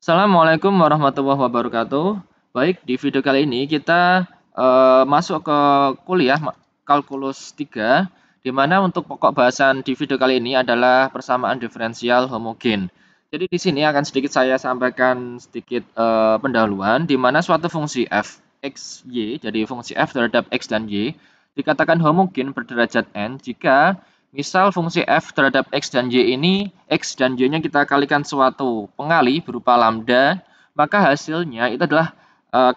Assalamualaikum warahmatullahi wabarakatuh. Baik, di video kali ini kita masuk ke kuliah kalkulus 3, di mana untuk pokok bahasan di video kali ini adalah persamaan diferensial homogen. Jadi di sini akan sedikit saya sampaikan sedikit pendahuluan, di mana suatu fungsi f, x, y, jadi fungsi f terhadap x dan y, dikatakan homogen berderajat n jika misal fungsi f terhadap x dan y ini, x dan y-nya kita kalikan suatu pengali berupa lambda, maka hasilnya itu adalah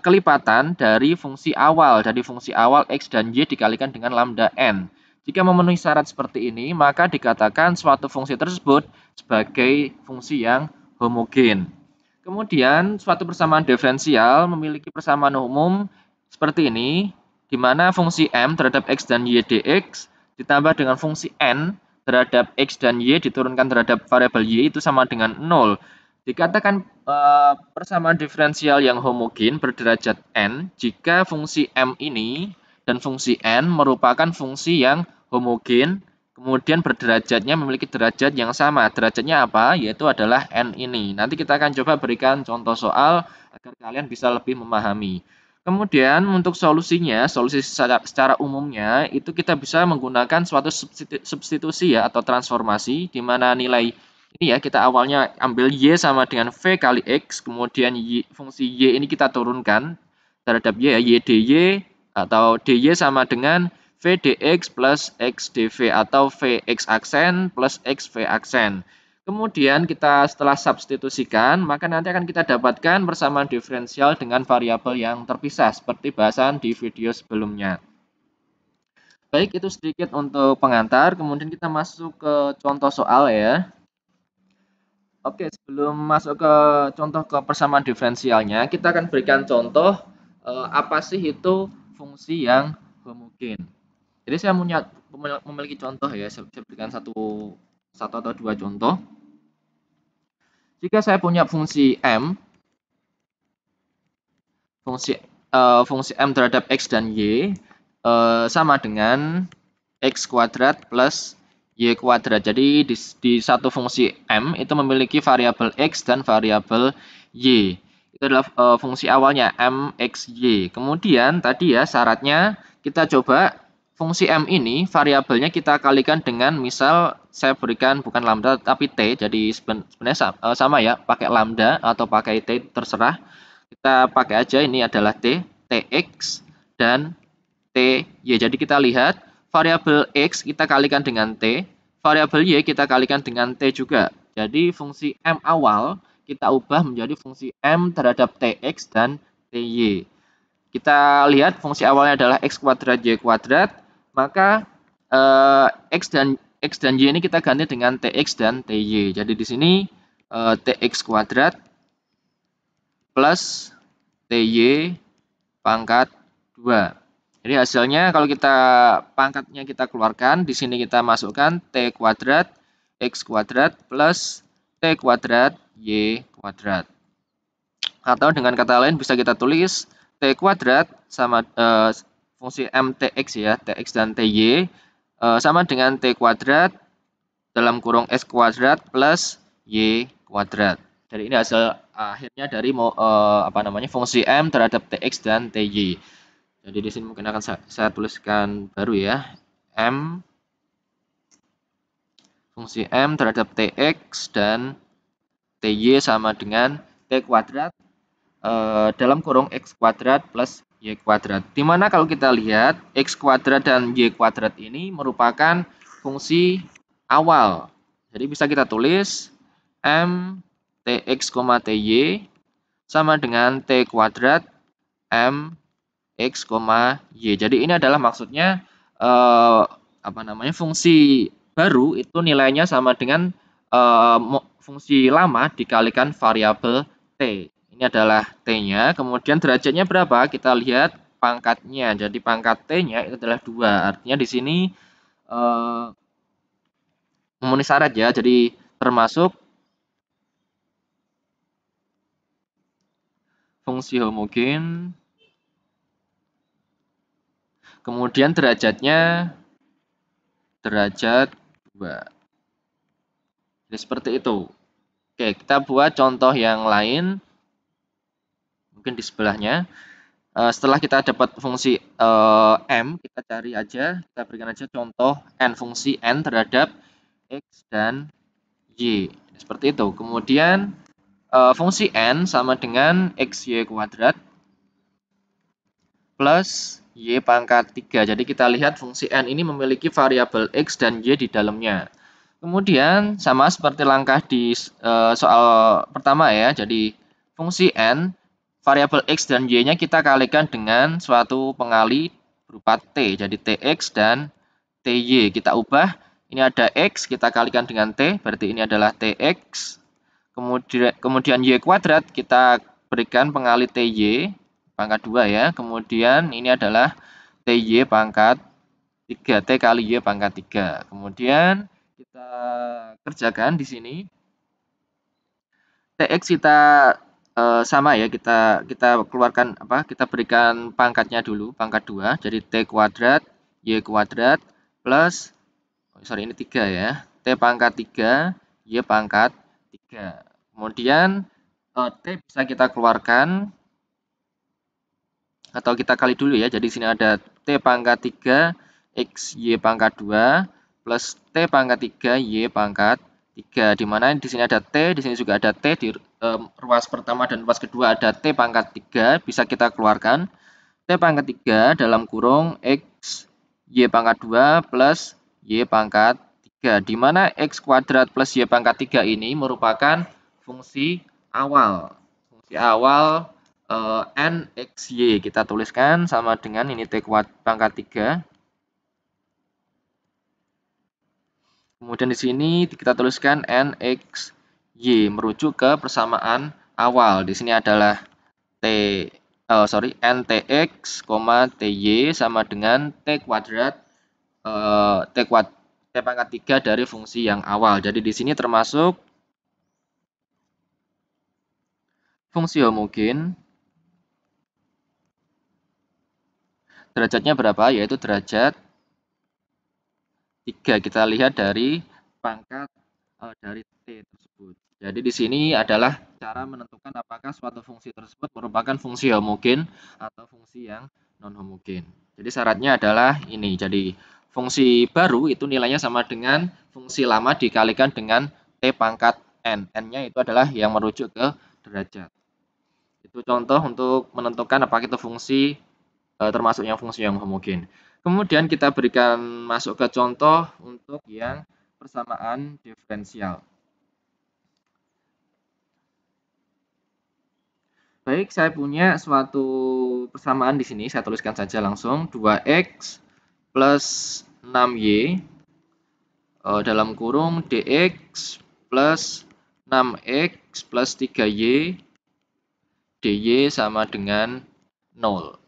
kelipatan dari fungsi awal. Jadi fungsi awal x dan y dikalikan dengan lambda n. Jika memenuhi syarat seperti ini, maka dikatakan suatu fungsi tersebut sebagai fungsi yang homogen. Kemudian suatu persamaan diferensial memiliki persamaan umum seperti ini, di mana fungsi m terhadap x dan y dx ditambah dengan fungsi n terhadap x dan y diturunkan terhadap variabel y itu sama dengan 0. Dikatakan persamaan diferensial yang homogen berderajat n jika fungsi m ini dan fungsi n merupakan fungsi yang homogen, kemudian berderajatnya memiliki derajat yang sama. Derajatnya apa? Yaitu adalah n ini. Nanti kita akan coba berikan contoh soal agar kalian bisa lebih memahami. Kemudian untuk solusinya, solusi secara umumnya itu kita bisa menggunakan suatu substitusi ya atau transformasi di mana nilai ini ya kita awalnya ambil y sama dengan v kali x, kemudian fungsi y ini kita turunkan terhadap y ya, y dy atau dy sama dengan v dx plus x dv atau v x aksen plus x v aksen. Kemudian kita setelah substitusikan, maka nanti akan kita dapatkan persamaan diferensial dengan variabel yang terpisah seperti bahasan di video sebelumnya. Baik, itu sedikit untuk pengantar, kemudian kita masuk ke contoh soal ya. Oke, sebelum masuk ke contoh ke persamaan diferensialnya, kita akan berikan contoh apa sih itu fungsi yang homogen. Jadi saya memiliki contoh ya, saya berikan satu atau dua contoh. Jika saya punya fungsi m, fungsi m terhadap x dan y sama dengan x kuadrat plus y kuadrat. Jadi di satu fungsi m itu memiliki variabel x dan variabel y. Itu adalah fungsi awalnya m, x, y. Kemudian tadi ya syaratnya kita coba fungsi m ini variabelnya kita kalikan dengan misal saya berikan bukan lambda tapi t. Jadi sebenarnya sama ya, pakai lambda atau pakai t terserah. Kita pakai aja ini adalah t, tx dan ty. Jadi kita lihat variabel x kita kalikan dengan t, variabel y kita kalikan dengan t juga. Jadi fungsi m awal kita ubah menjadi fungsi m terhadap tx dan ty. Kita lihat fungsi awalnya adalah x kuadrat y kuadrat, maka x dan y ini kita ganti dengan tx dan ty. Jadi di sini tx kuadrat plus ty pangkat 2. Jadi hasilnya kalau kita pangkatnya kita keluarkan, di sini kita masukkan t kuadrat x kuadrat plus t kuadrat y kuadrat. Atau dengan kata lain bisa kita tulis t kuadrat sama fungsi mtx ya, tx dan ty sama dengan t kuadrat dalam kurung x kuadrat plus y kuadrat. Jadi ini hasil akhirnya dari fungsi m terhadap tx dan ty. Jadi di sini mungkin akan saya tuliskan baru ya, m fungsi m terhadap tx dan ty sama dengan t kuadrat dalam kurung x kuadrat plus y kuadrat. Dimana kalau kita lihat x kuadrat dan y kuadrat ini merupakan fungsi awal. Jadi bisa kita tulis m tx, ty sama dengan t kuadrat m x, y. Jadi ini adalah maksudnya fungsi baru itu nilainya sama dengan fungsi lama dikalikan variabel t. Ini adalah t-nya, kemudian derajatnya berapa? Kita lihat pangkatnya. Jadi pangkat t-nya itu adalah 2. Artinya di sini memenuhi syarat ya. Jadi termasuk fungsi homogen. Kemudian derajatnya derajat 2. Jadi seperti itu. Oke, kita buat contoh yang lain, mungkin di sebelahnya. Setelah kita dapat fungsi M, kita cari aja, kita berikan aja contoh N, fungsi N terhadap X dan Y. Seperti itu. Kemudian fungsi N sama dengan XY kuadrat plus Y pangkat 3. Jadi kita lihat fungsi N ini memiliki variabel X dan Y di dalamnya. Kemudian sama seperti langkah di soal pertama ya. Jadi fungsi N, variabel X dan Y-nya kita kalikan dengan suatu pengali berupa T. Jadi TX dan TY. Kita ubah, ini ada X, kita kalikan dengan T, berarti ini adalah TX. Kemudian Y kuadrat, kita berikan pengali TY, pangkat 2 ya. Kemudian ini adalah TY pangkat 3, T kali Y pangkat 3. Kemudian kita kerjakan di sini. TX kita sama ya, kita keluarkan kita berikan pangkatnya dulu, pangkat 2. Jadi T kuadrat Y kuadrat plus ini 3 ya. T pangkat 3 Y pangkat 3. Kemudian T bisa kita keluarkan atau kita kali dulu ya. Jadi sini ada T pangkat 3 X Y pangkat 2 plus T pangkat 3 Y pangkat 3, di mana di sini ada T, di sini juga ada T, di ruas pertama dan ruas kedua ada T pangkat 3, bisa kita keluarkan. T pangkat 3 dalam kurung X Y pangkat 2 plus Y pangkat 3, di mana X kuadrat plus Y pangkat 3 ini merupakan fungsi awal. Fungsi awal N X Y kita tuliskan sama dengan ini T pangkat 3. Kemudian di sini kita tuliskan N X Y merujuk ke persamaan awal. Di sini adalah NTX, TY sama dengan T kuadrat T pangkat 3 dari fungsi yang awal. Jadi di sini termasuk fungsi homogen. Derajatnya berapa? Yaitu derajat 3. Kita lihat dari pangkat dari T tersebut. Jadi di sini adalah cara menentukan apakah suatu fungsi tersebut merupakan fungsi homogen atau fungsi yang non homogen. Jadi syaratnya adalah ini. Jadi fungsi baru itu nilainya sama dengan fungsi lama dikalikan dengan T pangkat N. N-nya itu adalah yang merujuk ke derajat. Itu contoh untuk menentukan apakah itu fungsi termasuk yang fungsi yang homogen. Kemudian kita berikan masuk ke contoh untuk yang persamaan diferensial. Baik, saya punya suatu persamaan di sini, saya tuliskan saja langsung 2x plus 6y dalam kurung dx plus 6x plus 3y dy sama dengan 0.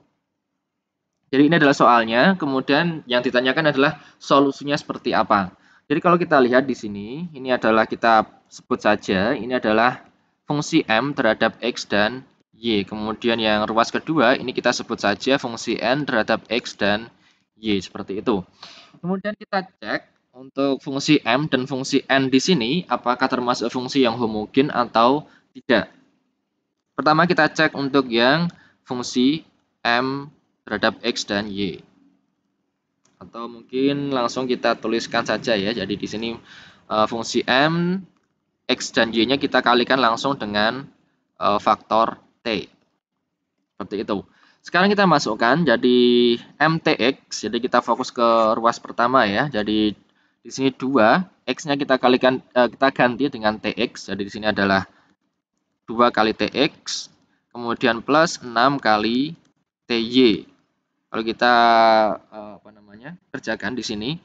Jadi ini adalah soalnya, kemudian yang ditanyakan adalah solusinya seperti apa. Jadi kalau kita lihat di sini, ini adalah kita sebut saja, ini adalah fungsi M terhadap X dan Y. Kemudian yang ruas kedua, ini kita sebut saja fungsi N terhadap X dan Y, seperti itu. Kemudian kita cek untuk fungsi M dan fungsi N di sini, apakah termasuk fungsi yang homogen atau tidak. Pertama kita cek untuk yang fungsi M terhadap X dan Y. Atau mungkin langsung kita tuliskan saja ya. Jadi di sini fungsi M, X dan Y-nya kita kalikan langsung dengan faktor T. Seperti itu. Sekarang kita masukkan jadi MTX. Jadi kita fokus ke ruas pertama ya. Jadi di sini 2, X-nya kita kalikan kita ganti dengan TX. Jadi di sini adalah 2 kali TX, kemudian plus 6 kali TY. Kalau kita kerjakan di sini,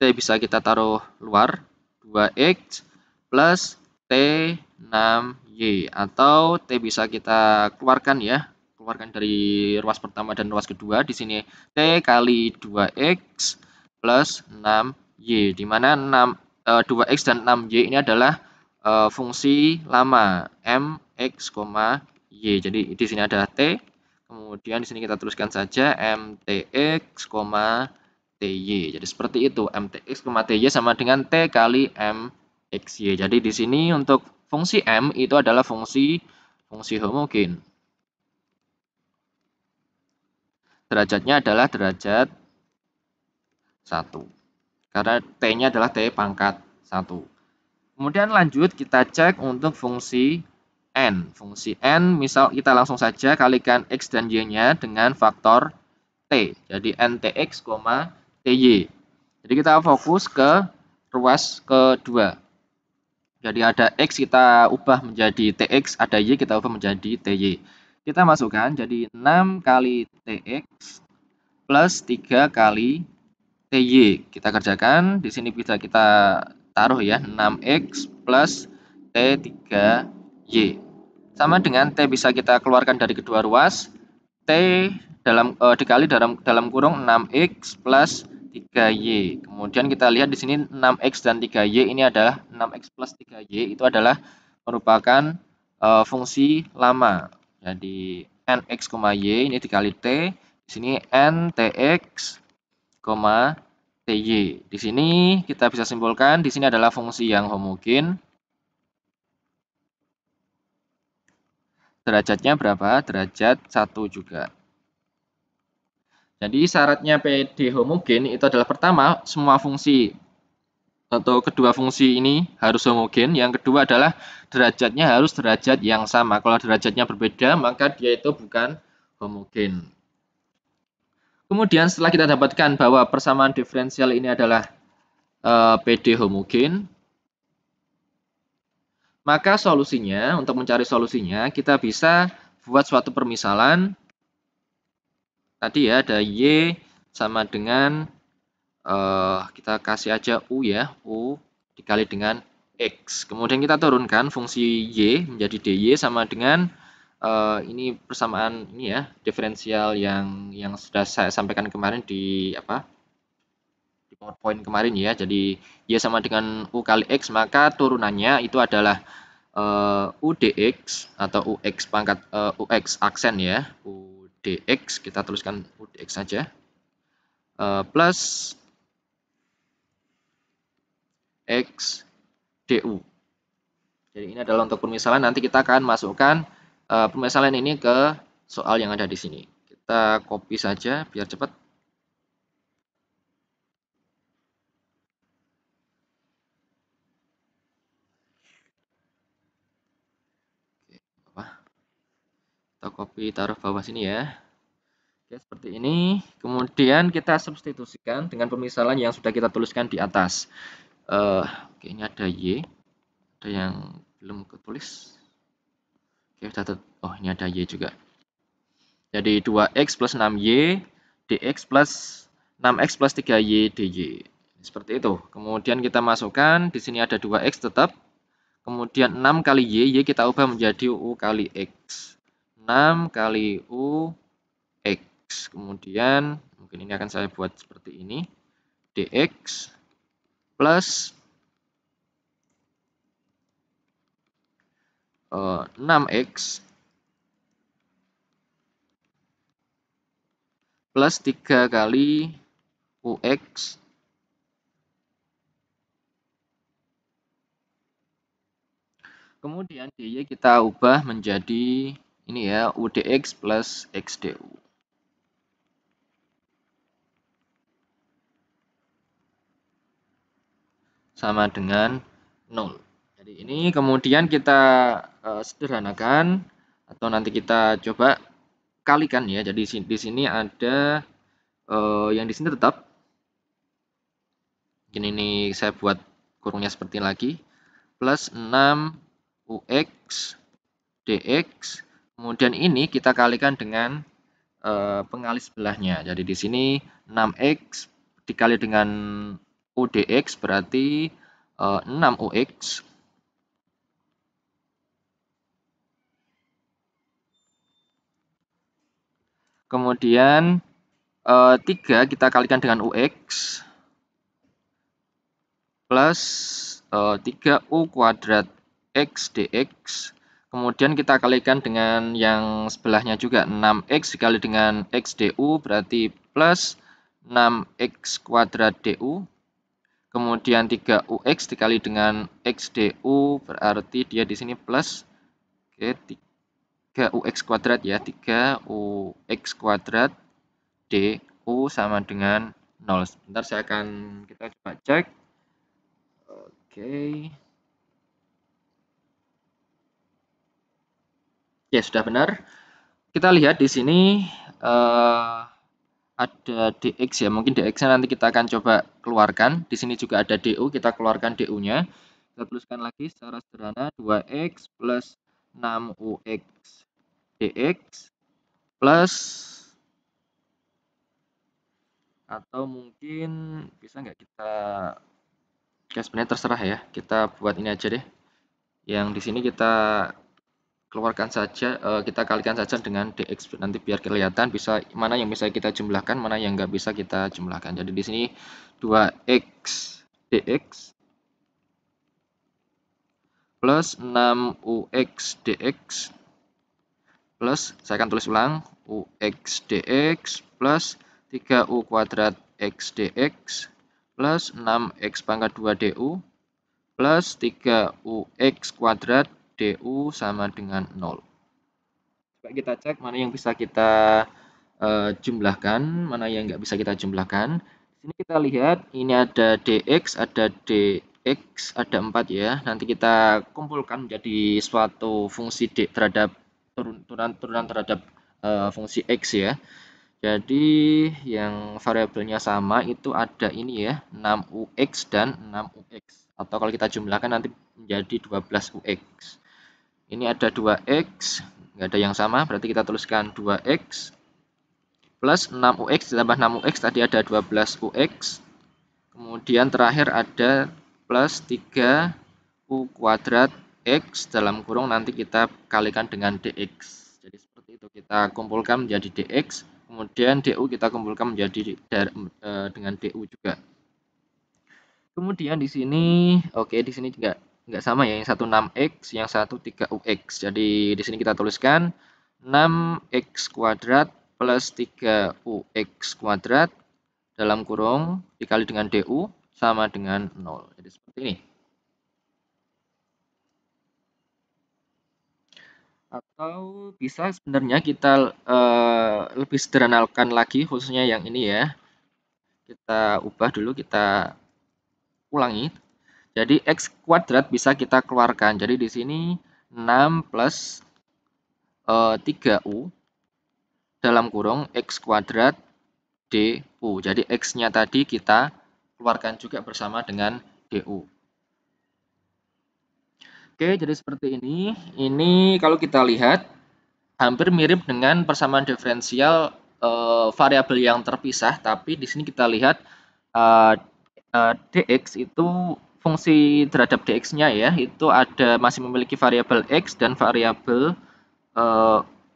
T bisa kita taruh luar, 2X plus T6Y, atau T bisa kita keluarkan ya, keluarkan dari ruas pertama dan ruas kedua. Di sini T kali 2X plus 6Y, di mana 2X dan 6Y ini adalah fungsi lama M, X, Y. Jadi di sini ada T. Kemudian di sini kita tuliskan saja MTX, TY. Jadi seperti itu, MTX, TY sama dengan T kali MXY. Jadi di sini untuk fungsi M itu adalah fungsi homogen. Derajatnya adalah derajat 1. Karena T-nya adalah T pangkat 1. Kemudian lanjut kita cek untuk fungsi N. Fungsi N misal kita langsung saja kalikan X dan Y-nya dengan faktor T. Jadi NTX, TY. Jadi kita fokus ke ruas kedua. Jadi ada X kita ubah menjadi TX, ada Y kita ubah menjadi TY. Kita masukkan jadi 6 kali TX plus 3 kali TY. Kita kerjakan, di sini bisa kita taruh ya, 6X plus T3Y. Sama dengan T bisa kita keluarkan dari kedua ruas, T dikali dalam kurung 6X plus 3Y. Kemudian kita lihat di sini 6X dan 3Y ini adalah 6X plus 3Y itu adalah merupakan fungsi lama. Jadi NX, Y ini dikali T, di sini NTX, TY. Di sini kita bisa simpulkan di sini adalah fungsi yang homogen. Derajatnya berapa? Derajat 1 juga. Jadi syaratnya PD homogen itu adalah pertama, semua fungsi atau kedua fungsi ini harus homogen. Yang kedua adalah derajatnya harus derajat yang sama. Kalau derajatnya berbeda, maka dia itu bukan homogen. Kemudian setelah kita dapatkan bahwa persamaan diferensial ini adalah PD homogen, maka solusinya, untuk mencari solusinya, kita bisa buat suatu permisalan. Tadi ya, ada Y sama dengan, kita kasih aja U ya, U dikali dengan X. Kemudian kita turunkan fungsi Y menjadi DY sama dengan, ini persamaan ini ya, diferensial yang sudah saya sampaikan kemarin di PowerPoint kemarin ya. Jadi Y sama dengan U kali X, maka turunannya itu adalah UDX atau UX pangkat UX aksen ya, UDX kita tuliskan UDX saja, plus X DU. Jadi ini adalah untuk permisalan, nanti kita akan masukkan permisalan ini ke soal yang ada di sini. Kita copy saja biar cepat. Kita copy taruh bawah sini ya. Oke, seperti ini. Kemudian kita substitusikan dengan permisalan yang sudah kita tuliskan di atas. Oke, ini ada Y, ada yang belum ketulis. Oke, oh ini ada Y juga. Jadi 2X plus 6Y dx plus 6X plus 3Y dy. Seperti itu. Kemudian kita masukkan, di sini ada 2X tetap. Kemudian 6 kali Y kita ubah menjadi U kali X. 6 kali U X. Kemudian mungkin ini akan saya buat seperti ini. Dx plus 6X plus 3 kali UX kemudian dy kita ubah menjadi ini ya, UDX plus XDU. Sama dengan 0. Jadi ini kemudian kita sederhanakan atau nanti kita coba kalikan ya. Jadi di sini ada yang di sini tetap. Ini saya buat kurungnya seperti lagi. Plus 6 UX dx. Kemudian ini kita kalikan dengan pengali sebelahnya. Jadi di sini 6x dikali dengan UDX berarti 6UX. Kemudian 3 kita kalikan dengan UX plus 3U kuadrat X dx. Kemudian kita kalikan dengan yang sebelahnya juga 6X dikali dengan X du berarti plus 6X kuadrat du. kemudian 3ux dikali dengan x du, berarti dia di sini plus, oke, 3ux kuadrat ya, 3ux kuadrat du sama dengan 0. Sebentar kita coba cek. Oke. Ya, sudah benar. Kita lihat di sini ada dx ya, mungkin dx-nya nanti kita akan coba keluarkan. Di sini juga ada du, kita keluarkan du-nya. Kita tuliskan lagi secara sederhana 2x plus 6ux dx plus, atau mungkin bisa nggak kita, ya sebenarnya terserah ya, kita buat ini aja deh. Yang di sini kita keluarkan saja, kita kalikan saja dengan dx, nanti biar kelihatan bisa mana yang bisa kita jumlahkan, mana yang nggak bisa kita jumlahkan. Jadi di sini 2x dx plus 6ux dx plus, saya akan tulis ulang, ux dx plus 3u kuadrat x dx plus 6x pangkat 2 du plus 3ux kuadrat du sama dengan 0. Coba kita cek mana yang bisa kita jumlahkan, mana yang nggak bisa kita jumlahkan. Di sini kita lihat ini ada dx, ada dx, ada 4 ya. Nanti kita kumpulkan menjadi suatu fungsi d terhadap turunan terhadap fungsi x ya. Jadi yang variabelnya sama itu ada ini ya, 6ux dan 6ux. Atau kalau kita jumlahkan nanti menjadi 12ux. Ini ada 2x, nggak ada yang sama, berarti kita tuliskan 2x plus 6ux ditambah 6ux, tadi ada 12ux. Kemudian terakhir ada plus 3u kuadrat x dalam kurung, nanti kita kalikan dengan dx. Jadi seperti itu, kita kumpulkan menjadi dx, kemudian du kita kumpulkan menjadi dengan du juga. Kemudian di sini, oke, di sini juga nggak sama ya, yang satu 6x, yang satu 3ux. Jadi di sini kita tuliskan 6x kuadrat plus 3ux kuadrat dalam kurung dikali dengan du sama dengan 0. Jadi seperti ini. Atau bisa sebenarnya kita lebih sederhanakan lagi, khususnya yang ini ya. Kita ubah dulu, kita ulangi. Jadi x kuadrat bisa kita keluarkan. Jadi di sini 6 plus 3u dalam kurung x kuadrat du. Jadi x-nya tadi kita keluarkan juga bersama dengan du. Oke, jadi seperti ini. Ini kalau kita lihat hampir mirip dengan persamaan diferensial variabel yang terpisah, tapi di sini kita lihat dx itu fungsi terhadap dx-nya ya, itu masih memiliki variabel x dan variabel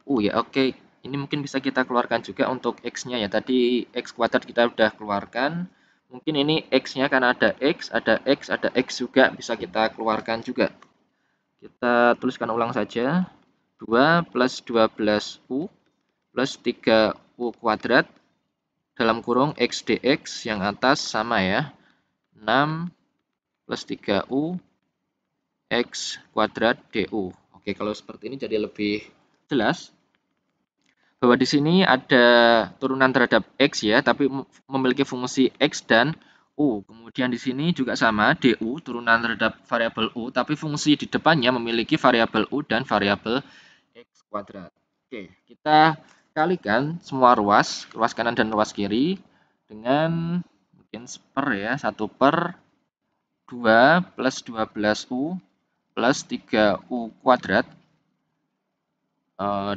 u ya. Oke, ini mungkin bisa kita keluarkan juga untuk x-nya ya. Tadi x kuadrat kita sudah keluarkan. Mungkin ini x-nya karena ada x, ada x, ada x juga bisa kita keluarkan juga. Kita tuliskan ulang saja. 2 plus 12u plus 3u kuadrat dalam kurung x dx yang atas sama ya. 6 plus 3u x kuadrat du. Oke, kalau seperti ini jadi lebih jelas bahwa di sini ada turunan terhadap x ya, tapi memiliki fungsi x dan u. Kemudian di sini juga sama, du turunan terhadap variabel u, tapi fungsi di depannya memiliki variabel u dan variabel x kuadrat. Oke, kita kalikan semua ruas kanan dan ruas kiri dengan mungkin seper ya, 1 per 2 plus 12u plus 3u kuadrat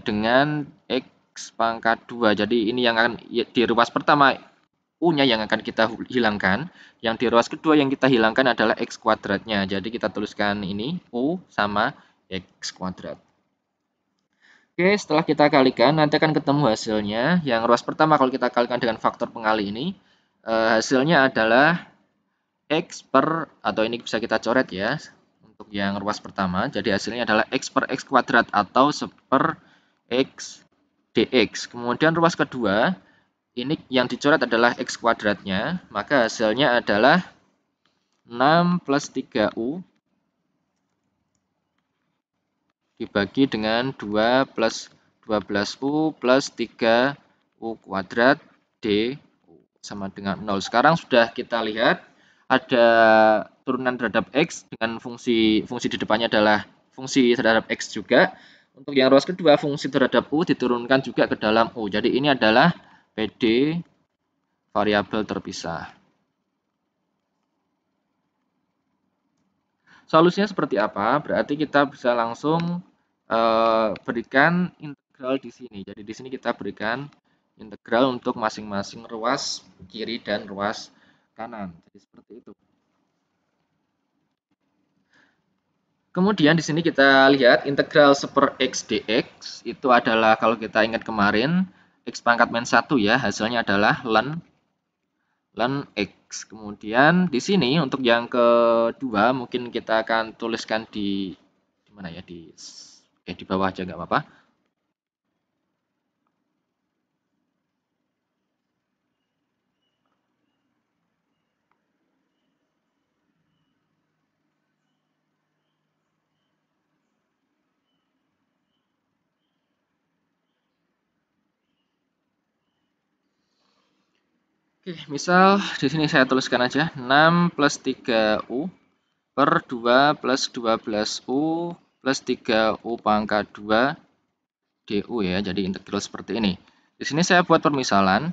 dengan x pangkat 2. Jadi ini yang akan di ruas pertama u-nya yang akan kita hilangkan. Yang di ruas kedua yang kita hilangkan adalah x kuadratnya. Jadi kita tuliskan ini u sama x kuadrat. Oke, setelah kita kalikan nanti akan ketemu hasilnya. Yang ruas pertama kalau kita kalikan dengan faktor pengali ini, hasilnya adalah x per, atau ini bisa kita coret ya, untuk yang ruas pertama. Jadi hasilnya adalah x per x kuadrat atau seper x dx. Kemudian ruas kedua, ini yang dicoret adalah x kuadratnya, maka hasilnya adalah 6 plus 3U dibagi dengan 2 plus 12U plus 3U kuadrat D sama dengan 0. Sekarang sudah kita lihat ada turunan terhadap X dengan fungsi di depannya adalah fungsi terhadap X juga. Untuk yang ruas kedua, fungsi terhadap U diturunkan juga ke dalam U. Jadi ini adalah PD variabel terpisah. Solusinya seperti apa? Berarti kita bisa langsung berikan integral di sini. Jadi di sini kita berikan integral untuk masing-masing ruas kiri dan ruas kanan. Jadi seperti itu. Kemudian di sini kita lihat integral 1/x dx itu adalah kalau kita ingat kemarin x pangkat min 1 ya, hasilnya adalah ln x. Kemudian di sini untuk yang kedua mungkin kita akan tuliskan di mana ya, di bawah aja nggak apa-apa. Oke, misal di sini saya tuliskan aja 6 plus 3U per 2 plus 12U plus 3U pangkat 2 DU ya. Jadi integral seperti ini. Di sini saya buat permisalan.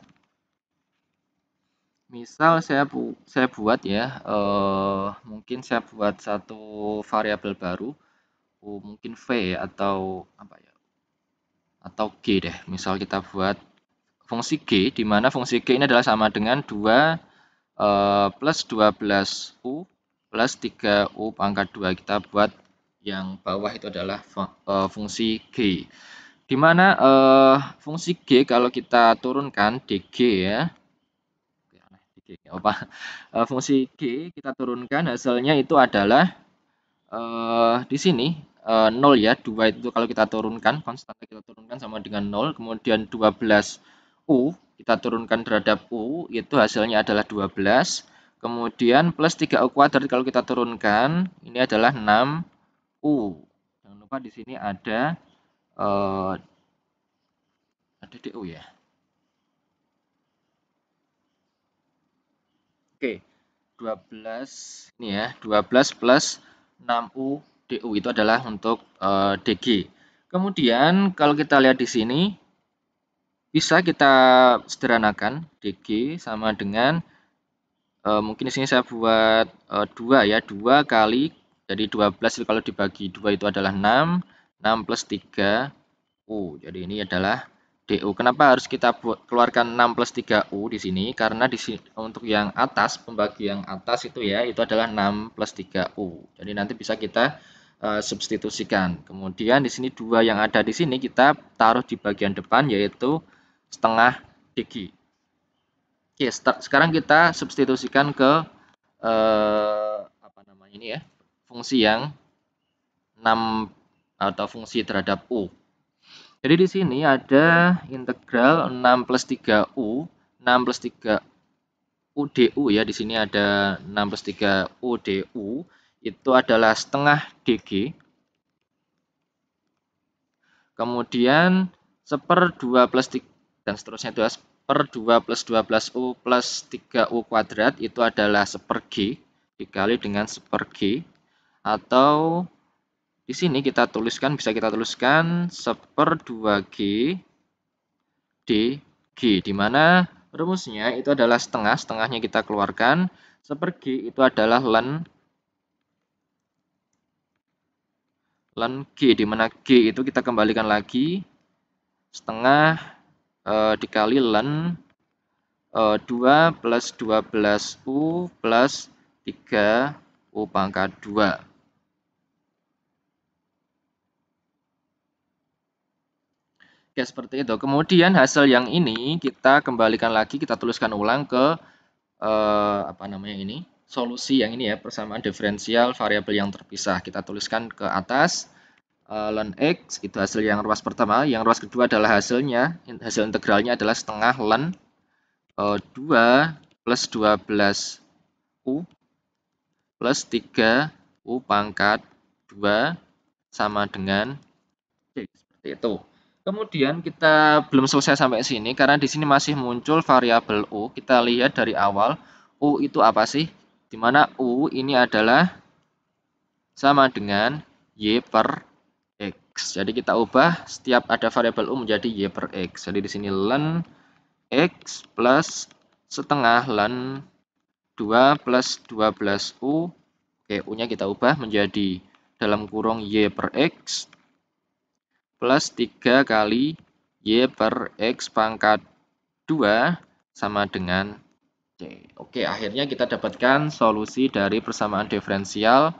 Misal saya buat ya, mungkin saya buat satu variabel baru, mungkin V atau apa ya, atau G deh. Misal kita buat fungsi G, di mana fungsi G ini adalah sama dengan 2 plus 12U plus 3U pangkat 2. Kita buat yang bawah itu adalah fungsi G. Di mana fungsi G kalau kita turunkan DG ya, fungsi G kita turunkan hasilnya itu adalah di sini 0 ya, 2 itu kalau kita turunkan, konstanta kita turunkan sama dengan 0, kemudian 12U kita turunkan terhadap U, itu hasilnya adalah 12, kemudian plus 3U kuadrat kalau kita turunkan, ini adalah 6U. Jangan lupa di sini ada DU ya. Oke, 12 ini ya, 12 plus 6U DU itu adalah untuk DG. Kemudian kalau kita lihat di sini bisa kita sederhanakan DG sama dengan mungkin di sini saya buat 2 ya, 2 kali jadi 12 itu kalau dibagi 2 itu adalah 6, 6 plus 3U. Jadi ini adalah DU. Kenapa harus kita keluarkan 6 plus 3U di sini? Karena di sini untuk yang atas, pembagian atas itu ya, itu adalah 6 plus 3U. Jadi nanti bisa kita substitusikan. Kemudian di sini 2 yang ada di sini kita taruh di bagian depan yaitu setengah DG. Oke, sekarang kita substitusikan ke apa namanya ini ya, fungsi yang 6 atau fungsi terhadap U. Jadi di sini ada integral 6 plus 3U, 6 plus 3U DU ya. Di sini ada 6 plus 3U DU, itu adalah setengah DG. Kemudian 1/2 plus 3, dan seterusnya itu 1/2 plus 12U plus 3U kuadrat itu adalah 1/G dikali dengan 1/G, atau di sini kita tuliskan, bisa kita tuliskan 1/2G DG, di mana rumusnya itu adalah setengah, setengahnya kita keluarkan, 1/G itu adalah ln G, di mana G itu kita kembalikan lagi, setengah dikali ln 2 plus 12U plus 3U pangkat 2. Oke, seperti itu. Kemudian hasil yang ini kita kembalikan lagi, kita tuliskan ulang ke apa namanya ini, solusi yang ini ya, persamaan diferensial variabel yang terpisah. Kita tuliskan ke atas ln X itu hasil yang ruas pertama, yang ruas kedua adalah hasilnya, hasil integralnya adalah setengah ln 2 plus 12U plus 3U pangkat 2 sama dengan C. Seperti itu. Kemudian kita belum selesai sampai sini karena di sini masih muncul variabel U. Kita lihat dari awal, U itu apa sih? Di mana U ini adalah sama dengan Y per X. Jadi kita ubah setiap ada variabel U menjadi Y per X. Jadi di sini ln X plus setengah ln 2 plus 12U. Oke, U-nya kita ubah menjadi dalam kurung Y per X plus 3 kali Y per X pangkat 2 sama dengan C. Oke, akhirnya kita dapatkan solusi dari persamaan diferensial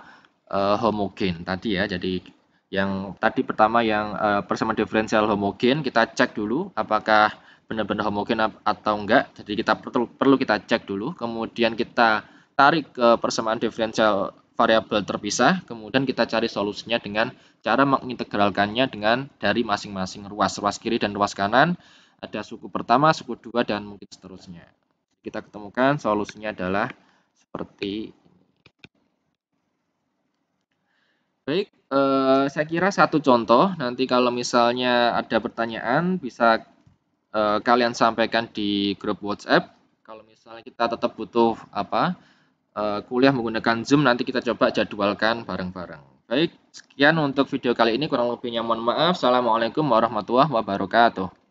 homogen tadi ya. Jadi yang tadi pertama yang persamaan diferensial homogen, kita cek dulu apakah benar-benar homogen atau enggak. Jadi kita perlu kita cek dulu. Kemudian kita tarik ke persamaan diferensial variabel terpisah. Kemudian kita cari solusinya dengan cara mengintegralkannya dengan dari masing-masing ruas kiri dan ruas kanan. Ada suku pertama, suku dua, dan mungkin seterusnya. Kita ketemukan solusinya adalah seperti baik, saya kira satu contoh, nanti kalau misalnya ada pertanyaan bisa kalian sampaikan di grup WhatsApp. Kalau misalnya kita tetap butuh kuliah menggunakan Zoom, nanti kita coba jadwalkan bareng-bareng. Baik, sekian untuk video kali ini, kurang lebihnya mohon maaf. Assalamualaikum warahmatullahi wabarakatuh.